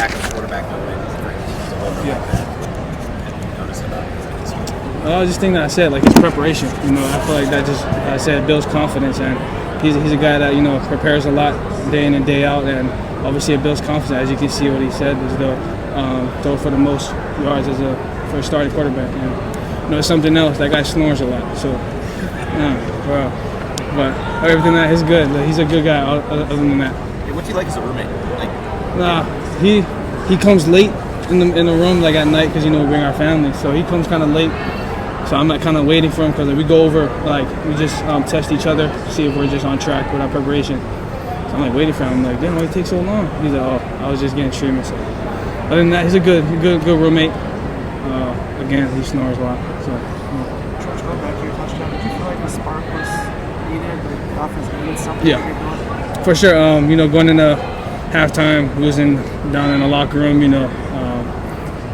backup quarterback going to hold them like that. Notice about his I just think that I said, like, his preparation. I feel like that just, I said, builds confidence, and he's a guy that prepares a lot day in and day out, and obviously it builds confidence. As you can see, what he said is the throw for the most yards for a starting quarterback. And it's something else. That guy snores a lot, so but everything that is good. He's a good guy. Other than that, what's he like as a roommate? He comes late in the room, like at night, because we bring our family, so he comes kind of late. So I'm like kind of waiting for him, because we go over, like, we just test each other, see if we're just on track with our preparation. So I'm like waiting for him. I'm like, damn, why it take so long? He's like, oh, I was just getting treatment. So other than that, he's a good roommate. Again, he snores a lot. So. Trech, going back to your touchdown, did you feel like the spark was needed? The offense needed something? Yeah, for sure. Going into halftime, we was down in the locker room.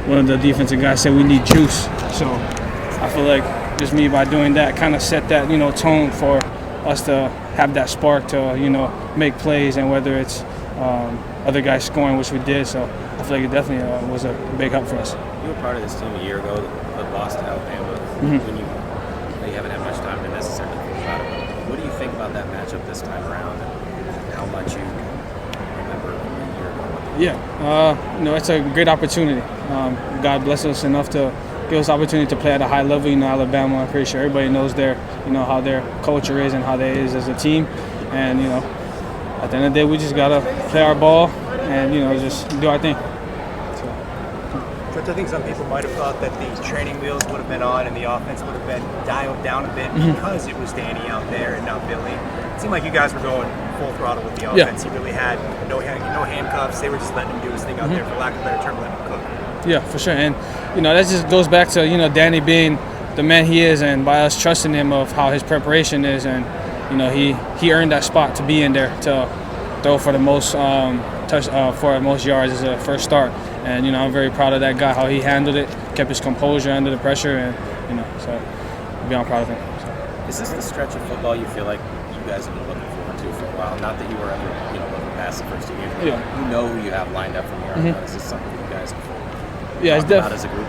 One of the defensive guys said we need juice. So I feel like just me, by doing that, kind of set that tone for us to have that spark to make plays, and whether it's other guys scoring, which we did. So I feel like it definitely was a big help for us. You were part of this team a year ago that lost to Alabama. Mm-hmm. When you haven't had much time to necessarily think about it. What do you think about that matchup this time around, and how much you remember a year ago? Yeah, it's a great opportunity. God bless us enough to give us the opportunity to play at a high level. Alabama, I'm pretty sure everybody knows how their culture is and how they is as a team. And at the end of the day, we just gotta play our ball and just do our thing. Trech, I think some people might have thought that the training wheels would have been on and the offense would have been dialed down a bit because it was Danny out there and not Billy. It seemed like you guys were going full throttle with the offense. Yeah. You really had no handcuffs. They were just letting him do his thing out there, for lack of a better term, letting him cook. Yeah, for sure. And that just goes back to Danny being the man he is, and by us trusting him of how his preparation is, and he earned that spot to be in there to throw for the most for most yards as a first start. And I'm very proud of that guy, how he handled it, kept his composure under the pressure, and so I'm beyond proud of him. So. Is this the stretch of football you feel like you guys have been looking forward to for a while? Not that you were ever looking past the first 2 years, but you know who you have lined up from here on out. Is this something you guys have talked about as a group?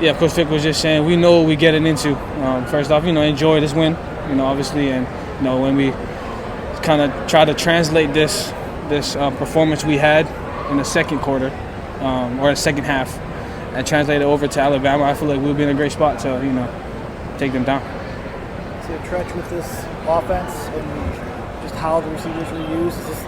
Yeah, Coach Fick was just saying we know what we're getting into. First off, enjoy this win, obviously, and when we kind of try to translate this performance we had in the second quarter. Or the second half, and translate it over to Alabama, I feel like we'll be in a great spot to, take them down. So Trech, with this offense and just how the receivers were used, is this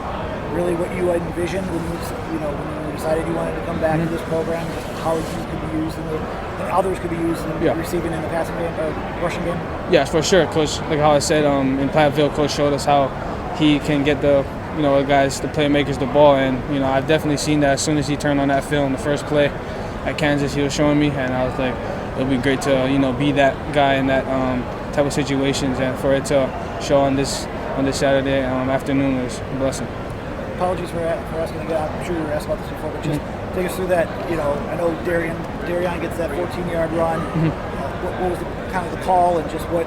really what you envisioned when you decided you wanted to come back to this program? Just how these could be used and others could be used in receiving in the passing game or rushing game? Yes, for sure. Coach, like how I said, in Platteville, Coach showed us how he can get the guys, the playmakers, the ball, and I've definitely seen that as soon as he turned on that field in the first play at Kansas. He was showing me, and I was like, it'll be great to be that guy in that type of situations, and for it to show on this Saturday afternoon was a blessing. Apologies for asking again. I'm sure you were asked about this before, but just take us through that. I know Darian gets that 14-yard run. What was kind of the call, and just what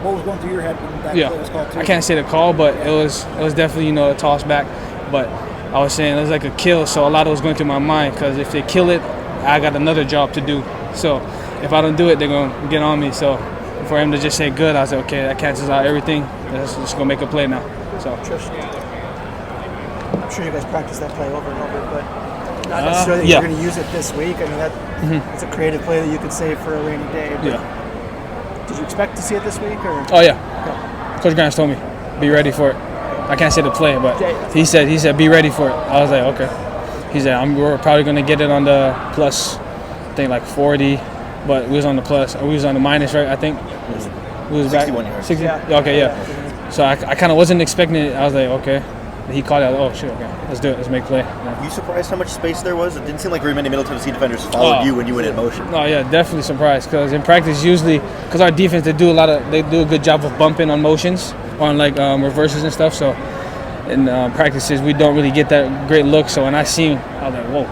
was going through your head when that play was called too? I can't say the call, but it was definitely a toss back. But I was saying it was like a kill, so a lot of it was going through my mind, because if they kill it, I got another job to do. So if I don't do it, they're gonna get on me. So for him to just say good, I was like, okay, that cancels out everything. Let's just go make a play now. So I'm sure you guys practice that play over and over, but not necessarily you're going to use it this week. I mean, it's a creative play that you could save for a rainy day. But did you expect to see it this week? Or? Oh, yeah. Okay. Coach Grimes told me, be ready for it. I can't say the play, but he said, be ready for it. I was like, okay. He said, we're probably going to get it on the plus, I think, like 40, but we was on the plus. We was on the minus, right, I think. We was 61 back. yards. 60? Yeah. Okay, yeah. So I kind of wasn't expecting it. I was like, okay. He called out, oh, shit, okay. Let's do it. Let's make play. Yeah. Were you surprised how much space there was? It didn't seem like very many Middle Tennessee defenders followed you when you went in motion. Oh, yeah, definitely surprised, because in practice, usually, because our defense, they do a good job of bumping on motions, on like reverses and stuff. So in practices, we don't really get that great look. So when I seen, I was like, whoa.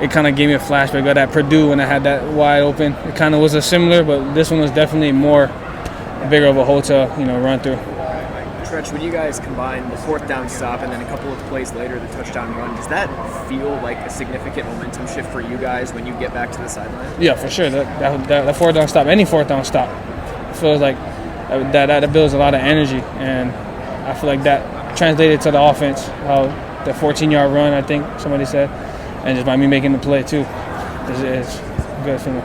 It kind of gave me a flashback of that Purdue when I had that wide open. It kind of was a similar, but this one was definitely bigger of a hole to run through. Trech, when you guys combine the fourth down stop and then a couple of plays later, the touchdown run, does that feel like a significant momentum shift for you guys when you get back to the sideline? Yeah, for sure. That fourth down stop, any fourth down stop, feels like that builds a lot of energy, and I feel like that translated to the offense. How the 14-yard run, I think somebody said, and just by me making the play too, is good for me.